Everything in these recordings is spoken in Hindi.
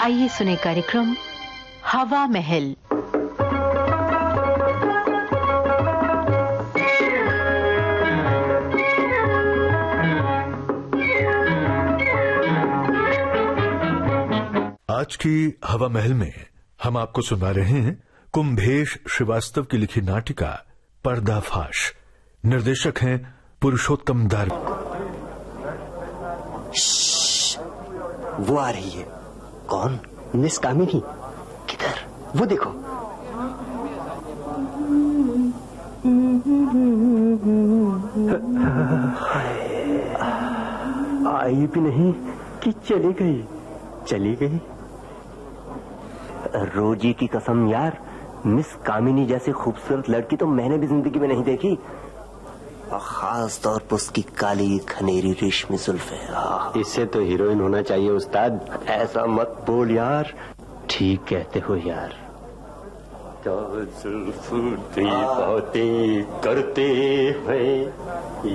आइए सुने कार्यक्रम हवा महल। आज की हवा महल में हम आपको सुना रहे हैं कुंभेश श्रीवास्तव की लिखी नाटिका पर्दाफाश। निर्देशक हैं पुरुषोत्तम दार्वी। वो आ रही है। कौन? मिस कामिनी। किधर? वो देखो। आई भी नहीं कि चली गई। चली गई। रोजी की कसम यार, मिस कामिनी जैसी खूबसूरत लड़की तो मैंने भी जिंदगी में नहीं देखी, और खास तौर पर उसकी काली खनेरी रेशमी जुल्फें। इससे तो हीरोइन होना चाहिए उस्ताद। ऐसा मत बोल यार। ठीक कहते हो यार। तो जुल्फी बातें करते हैं,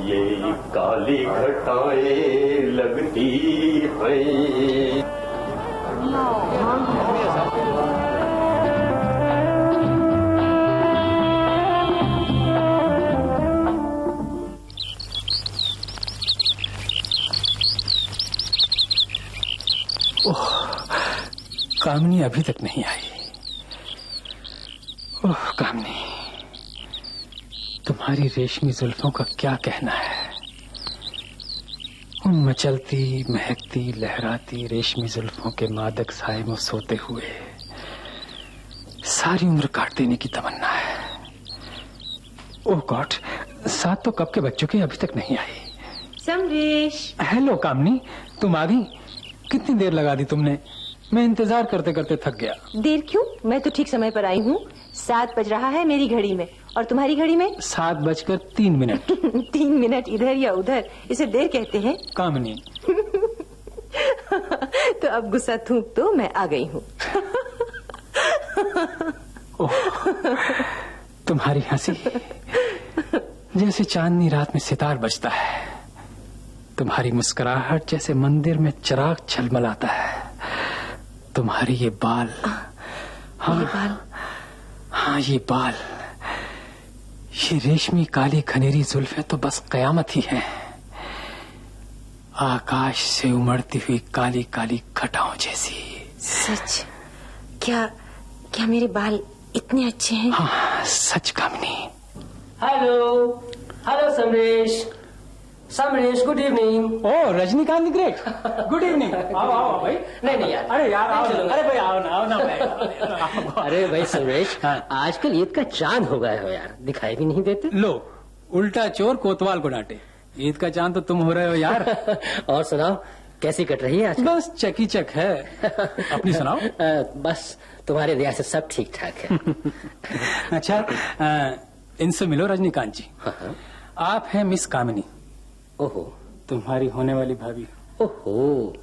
ये काली घटाएं लगती हैं। ओह, कामिनी अभी तक नहीं आई। ओह कामिनी, तुम्हारी रेशमी जुल्फों का क्या कहना है। उन मचलती महकती लहराती रेशमी जुल्फों के मादक साए में सोते हुए सारी उम्र काट देने की तमन्ना है। ओह गॉड, साथ तो कब के बच्चों की अभी तक नहीं आई। समरेश। हेलो कामिनी, तुम आ गई। कितनी देर लगा दी तुमने? मैं इंतजार करते करते थक गया। देर क्यों, मैं तो ठीक समय पर आई हूँ। 7 बज रहा है मेरी घड़ी में, और तुम्हारी घड़ी में 7:03। 3 मिनट इधर या उधर, इसे देर कहते हैं कामिनी। तो अब गुस्सा थूक तो मैं आ गई हूँ। तुम्हारी हंसी जैसे चांदनी रात में सितार बजता है। तुम्हारी मुस्कुराहट जैसे मंदिर में चिराग झलमलाता है। तुम्हारे ये बाल, हाँ, ये बाल, हाँ ये बाल, ये रेशमी काली खनेरी जुल्फें तो बस कयामत ही हैं। आकाश से उमड़ती हुई काली काली घटाओं जैसी। सच? क्या क्या मेरे बाल इतने अच्छे हैं? हाँ सच Kamini. Hello hello Samaresh. Samaresh, good evening. Oh Rajinikanth great, good evening. आओ आओ भाई। नहीं यार, अरे यार आओ। अरे भाई आओ ना भाई। अरे भाई समरेश, आजकल ईद का चांद हो गए हो यार, दिखाई भी नहीं देते। लो, उल्टा चोर कोतवाल को डांटे। ईद का चांद तो तुम हो रहे हो यार। और सुनाओ, कैसी कट रही है आज? बस चकी चक है। अपनी सुनाओ। बस तुम्हारे दया से सब ठीक ठाक है। अच्छा, इनसे मिलो रजनीकांत जी। आप हैं मिस कामिनी। ओहो, तुम्हारी होने वाली भाभी। ओहो,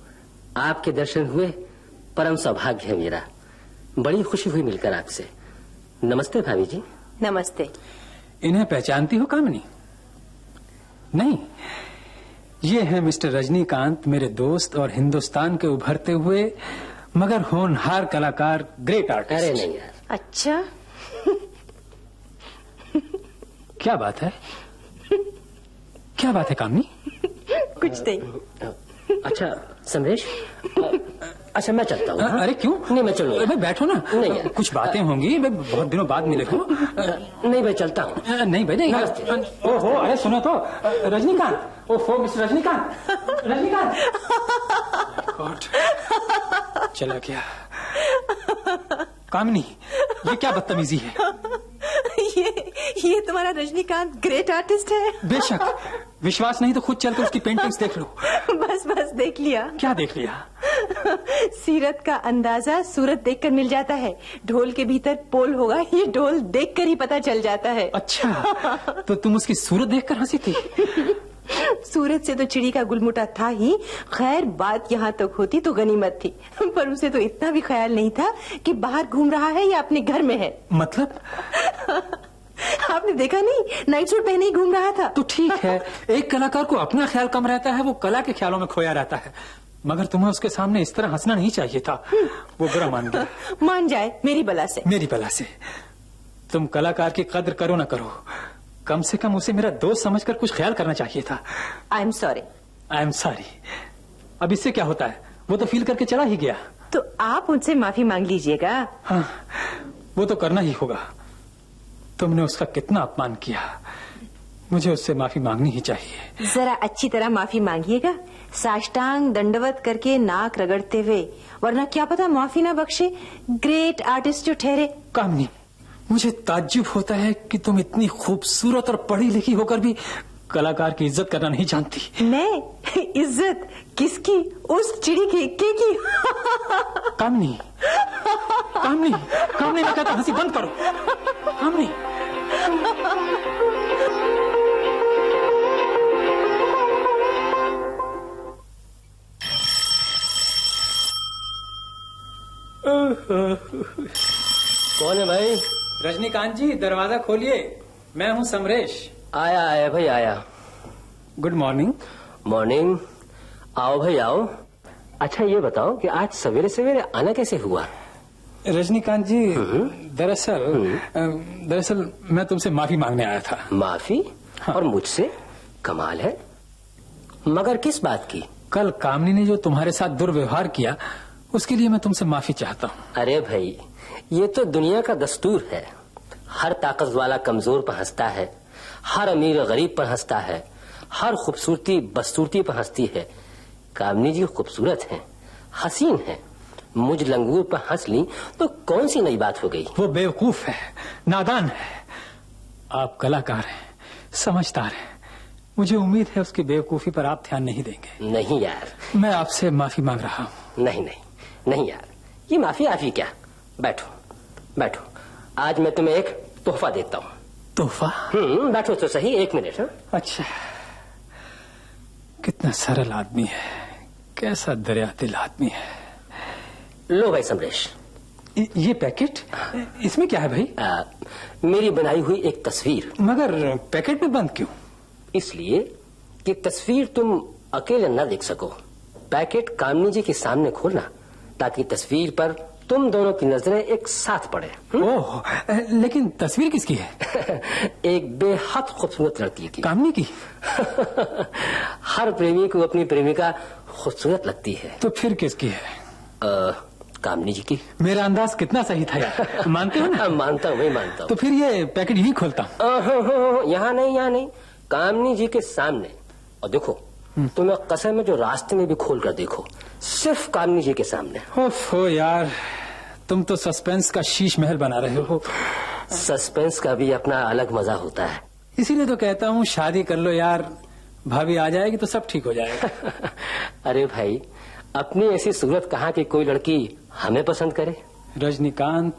आपके दर्शन हुए, परम सौभाग्य है मेरा। बड़ी खुशी हुई मिलकर आपसे। नमस्ते भाभी जी। नमस्ते। इन्हें पहचानती हो कामिनी? नहीं, ये है मिस्टर रजनीकांत, मेरे दोस्त और हिंदुस्तान के उभरते हुए मगर होनहार कलाकार, ग्रेट आर्टिस्ट। अरे नहीं यार। अच्छा। क्या बात है? क्या बात है कामिनी? कुछ नहीं। अच्छा समरेश, अच्छा मैं चलता हूँ। अरे क्यों? नहीं मैं चलूंगा। भाई बैठो ना। नहीं यार, कुछ बातें होंगी, बहुत दिनों बाद मिले हो। नहीं भाई चलता हूँ। नहीं भाई नहीं। ओहो, अरे सुनो तो, रजनीकांत। ओहो मिस्टर रजनीकांत। रजनीकांत। गॉड, चला गया। कामिनी, ये क्या बदतमीजी है? ये तुम्हारा रजनीकांत ग्रेट आर्टिस्ट है। बेशक, विश्वास नहीं तो खुद चलकर उसकी पेंटिंग्स देख लो। बस देख लिया। क्या देख लिया? सीरत का अंदाजा सूरत देखकर मिल जाता है। ढोल के भीतर पोल होगा, ये ढोल देखकर ही पता चल जाता है। अच्छा, तो तुम उसकी सूरत देखकर हंसी थी? सूरत से तो चिड़ी का गुलमुटा था ही। खैर, बात यहाँ तक होती तो गनीमत थी, पर उसे तो इतना भी ख्याल नहीं था कि बाहर घूम रहा है या अपने घर में है। मतलब? आपने देखा नहीं, नाइट सूट पहने ही घूम रहा था। तो ठीक है, एक कलाकार को अपना ख्याल कम रहता है, वो कला के ख्यालों में खोया रहता है। मगर तुम्हें उसके सामने इस तरह हंसना नहीं चाहिए था। वो बुरा मान गया। मान जाए मेरी बला से। मेरी बला से? तुम कलाकार की कद्र करो ना करो, कम से कम उसे मेरा दोस्त समझकर कुछ ख्याल करना चाहिए था। I am sorry. I am sorry. अब इससे क्या होता है, वो तो फील करके चला ही गया। तो आप उनसे माफी मांग लीजिएगा। हाँ, वो तो करना ही होगा। तुमने उसका कितना अपमान किया, मुझे उससे माफी मांगनी ही चाहिए। जरा अच्छी तरह माफी मांगिएगा, साष्टांग दंडवत करके नाक रगड़ते हुए, वरना क्या पता माफी ना बख्शे ग्रेट आर्टिस्ट जो ठहरे। कामनी, मुझे ताज्जुब होता है कि तुम इतनी खूबसूरत और पढ़ी लिखी होकर भी कलाकार की इज्जत करना नहीं जानती। मैं? इज्जत किसकी? उस चिड़ी के इक्के की। कामनी, कामनी, कामनी, मैं कहता हंसी बंद करो। कामनी, कौन है भाई? रजनीकांत जी, दरवाजा खोलिए, मैं हूँ समरेश। आया आया भाई आया। Good morning. मॉर्निंग। आओ भाई आओ। अच्छा ये बताओ कि आज सवेरे सवेरे आना कैसे हुआ? रजनीकांत जी, दरअसल मैं तुमसे माफी मांगने आया था। माफी? हाँ। और मुझसे? कमाल है। मगर किस बात की? कल कामनी ने जो तुम्हारे साथ दुर्व्यवहार किया, उसके लिए मैं तुमसे माफी चाहता हूँ। अरे भाई, ये तो दुनिया का दस्तूर है। हर ताकत वाला कमजोर पर हंसता है, हर अमीर गरीब पर हंसता है, हर खूबसूरती बदसूरती पर हंसती है। कामनी जी खूबसूरत हैं, हसीन हैं, मुझ लंगूर पर हंस ली तो कौन सी नई बात हो गई? वो बेवकूफ है, नादान है। आप कलाकार हैं, समझदार हैं, मुझे उम्मीद है उसकी बेवकूफी पर आप ध्यान नहीं देंगे। नहीं यार। मैं आपसे माफी मांग रहा हूँ। नहीं नहीं नहीं यार, ये माफी आफी क्या। बैठो बैठो, आज मैं तुम्हें एक तोहफा देता हूँ। तोहफा? बैठो तो सही, 1 मिनट। हाँ, अच्छा, कितना सरल आदमी है, कैसा दरिया दिल आदमी है। लो भाई समरेश। ये पैकेट, इसमें क्या है भाई? मेरी बनाई हुई एक तस्वीर। मगर पैकेट में बंद क्यों? इसलिए कि तस्वीर तुम अकेले न देख सको। पैकेट कामनी जी के सामने खोलना ताकि तस्वीर पर तुम दोनों की नजरें एक साथ पड़े। ओह, लेकिन तस्वीर किसकी है? एक बेहद खूबसूरत लड़की की। कामनी की? हर प्रेमी को अपनी प्रेमिका खूबसूरत लगती है। तो फिर किसकी है? कामनी जी की। मेरा अंदाज कितना सही था यार, मानते हो ना? मानता हूँ, मानता हूँ। तो फिर ये पैकेट यही खोलता हूँ। यहाँ नहीं, यहाँ नहीं, कामनी जी के सामने। और देखो, तुम्हें कसम है जो रास्ते में भी खोल कर देखो, सिर्फ कामनी जी के सामने। ओफो यार, तुम तो सस्पेंस का शीश महल बना रहे हो। सस्पेंस का भी अपना अलग मजा होता है। इसीलिए तो कहता हूँ शादी कर लो यार, भाभी आ जाएगी तो सब ठीक हो जाएगा। अरे भाई, अपनी ऐसी सूरत कहाँ की कोई लड़की हमें पसंद करे? रजनीकांत,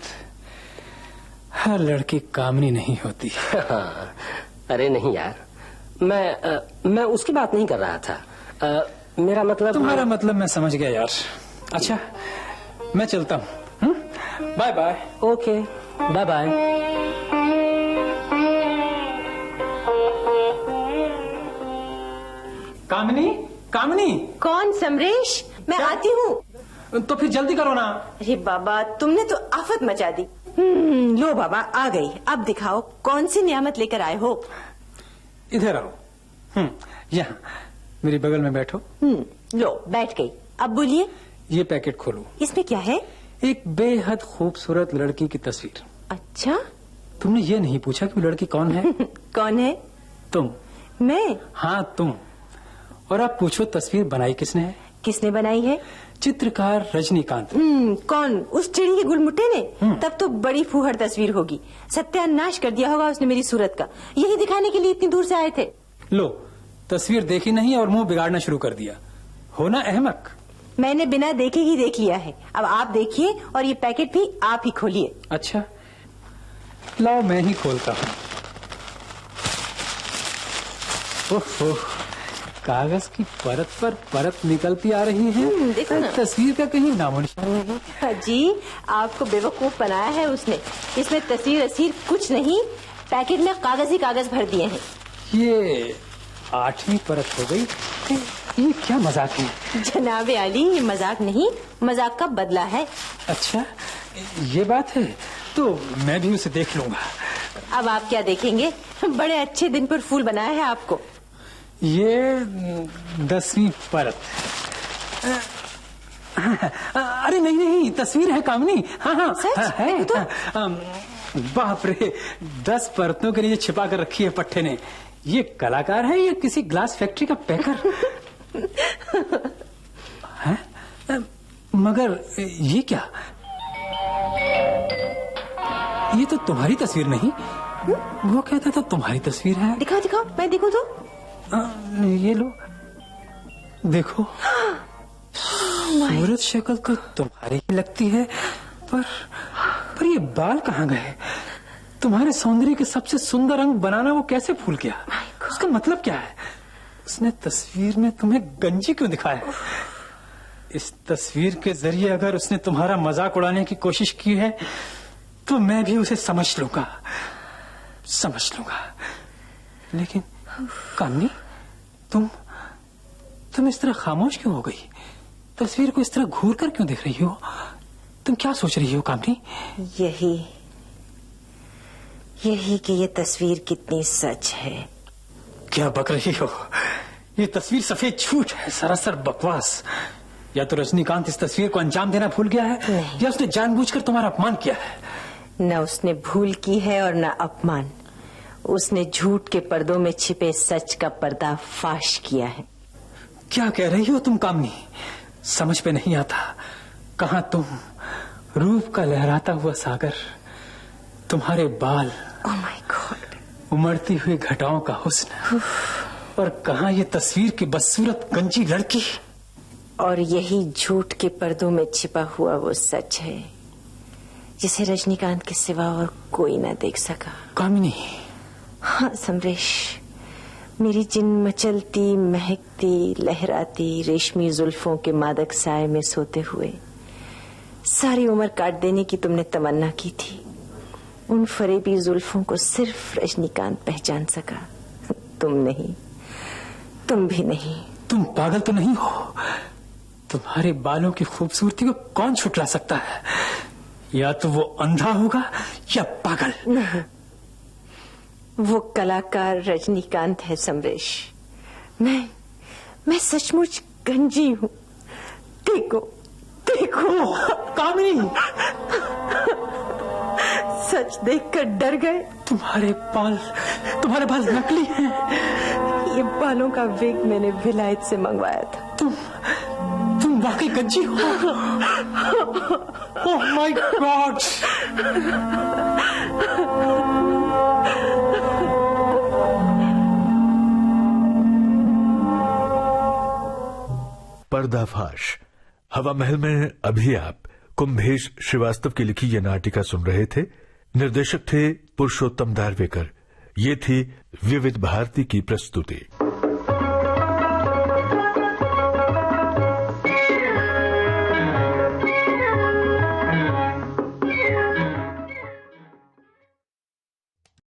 हर लड़की कामनी नहीं होती। अरे नहीं यार, मैं उसकी बात नहीं कर रहा था। मेरा मतलब। तुम्हारा मतलब मैं समझ गया यार। अच्छा, मैं चलता हूँ। Bye bye. Okay, bye bye. Kamini, Kamini. कौन? समरेश, मैं आती हूँ। तो फिर जल्दी करो ना। अरे बाबा, तुमने तो आफत मचा दी। लो बाबा, आ गई। अब दिखाओ कौन सी नियामत लेकर आए हो। इधर आओ। यहाँ मेरे बगल में बैठो। लो, बैठ गई। अब बोलिए। ये पैकेट खोलो। इसमें क्या है? एक बेहद खूबसूरत लड़की की तस्वीर। अच्छा, तुमने ये नहीं पूछा कि वो लड़की कौन है? कौन है? तुम। मैं? हाँ, तुम। और आप पूछो तस्वीर बनाई किसने है? किसने बनाई है? चित्रकार रजनीकांत। कौन? उस चिड़ी के गुलमुट्टे ने? तब तो बड़ी फूहड़ तस्वीर होगी। सत्यानाश कर दिया होगा उसने मेरी सूरत का। यही दिखाने के लिए इतनी दूर से आए थे। लो, तस्वीर देखी नहीं और मुंह बिगाड़ना शुरू कर दिया। हो ना अहमक? मैंने बिना देखे ही देख लिया है। अब आप देखिए और ये पैकेट भी आप ही खोलिए। अच्छा, लाओ मैं ही खोलता हूँ। ओहो, कागज की परत पर परत निकलती आ रही है। देखो ना। तस्वीर का कहीं नामो निशान नहीं है। जी, आपको बेवकूफ बनाया है उसने। इसमें तस्वीर असीर कुछ नहीं, पैकेट में कागज ही कागज भर दिए हैं। ये 8वीं परत हो गई। ये क्या मजाक है? जनाबे आली, ये मजाक नहीं, मजाक का बदला है। अच्छा, ये बात है, तो मैं भी उसे देख लूंगा। अब आप क्या देखेंगे? बड़े अच्छे दिन पर फूल बनाया है आपको। ये 10वीं परत। अरे नहीं, तस्वीर है कामनी। हाँ सच? है तो? बाप रे, 10 परतों के लिए छिपा कर रखी है पट्टे ने। ये कलाकार है या किसी ग्लास फैक्ट्री का पैकर? है? मगर ये क्या? ये तो तुम्हारी तस्वीर नहीं। वो कहता था तुम्हारी तस्वीर है। दिखाओ, मैं देखूं तो। ये लो, देखो। सूरत शक्ल तो तुम्हारी ही लगती है, पर ये बाल कहाँ गए? तुम्हारे सौंदर्य के सबसे सुंदर अंग बनाना वो कैसे भूल गया? उसका मतलब क्या है? उसने तस्वीर में तुम्हें गंजी क्यों दिखाया? इस तस्वीर के जरिए अगर उसने तुम्हारा मजाक उड़ाने की कोशिश की है, तो मैं भी उसे समझ लूंगा। लेकिन कामनी, तुम इस तरह खामोश क्यों हो गई? तस्वीर को इस तरह घूर कर क्यों देख रही हो? तुम क्या सोच रही हो कामनी? यही कि ये तस्वीर कितनी सच है। क्या बक रही हो? ये तस्वीर सफेद झूठ है, सरासर बकवास। या तो रजनीकांत इस तस्वीर को अंजाम देना भूल गया है, या उसने जानबूझकर तुम्हारा अपमान किया है। न उसने भूल की है और न अपमान। उसने झूठ के पर्दों में छिपे सच का पर्दाफाश किया है। क्या कह रही हो तुम कामनी? समझ पे नहीं आता। कहां तुम, रूप का लहराता हुआ सागर, तुम्हारे बाल, ओह माय गॉड, उमड़ती हुई घटाओं का हुस्न, और कहां ये तस्वीर की बदसूरत गंजी लड़की। और यही झूठ के पर्दों में छिपा हुआ वो सच है जिसे रजनीकांत के सिवा और कोई ना देख सका। कामिनी। हाँ समरेश, मेरी जिन मचलती, महकती, लहराती रेशमी जुल्फों के मादक साए में सोते हुए सारी उम्र काट देने की तुमने तमन्ना की थी, उन फरेबी जुल्फों को सिर्फ रजनीकांत पहचान सका। तुम नहीं, तुम भी नहीं। तुम पागल तो नहीं हो? तुम्हारे बालों की खूबसूरती को कौन छुटला सकता है? या तो वो अंधा होगा या पागल। नहीं, वो कलाकार रजनीकांत है समरेश। मैं सचमुच गंजी हूँ। देखो कामिनी, सच देखकर डर गए? तुम्हारे बाल नकली हैं। ये बालों का विग मैंने विलायत से मंगवाया था। तुम वाकई गंजी हो? Oh my God. पर्दाफाश। हवा महल में अभी आप कुंभेश श्रीवास्तव की लिखी यह नाटिका सुन रहे थे। निर्देशक थे पुरुषोत्तम दारवेकर। ये थी विविध भारती की प्रस्तुति।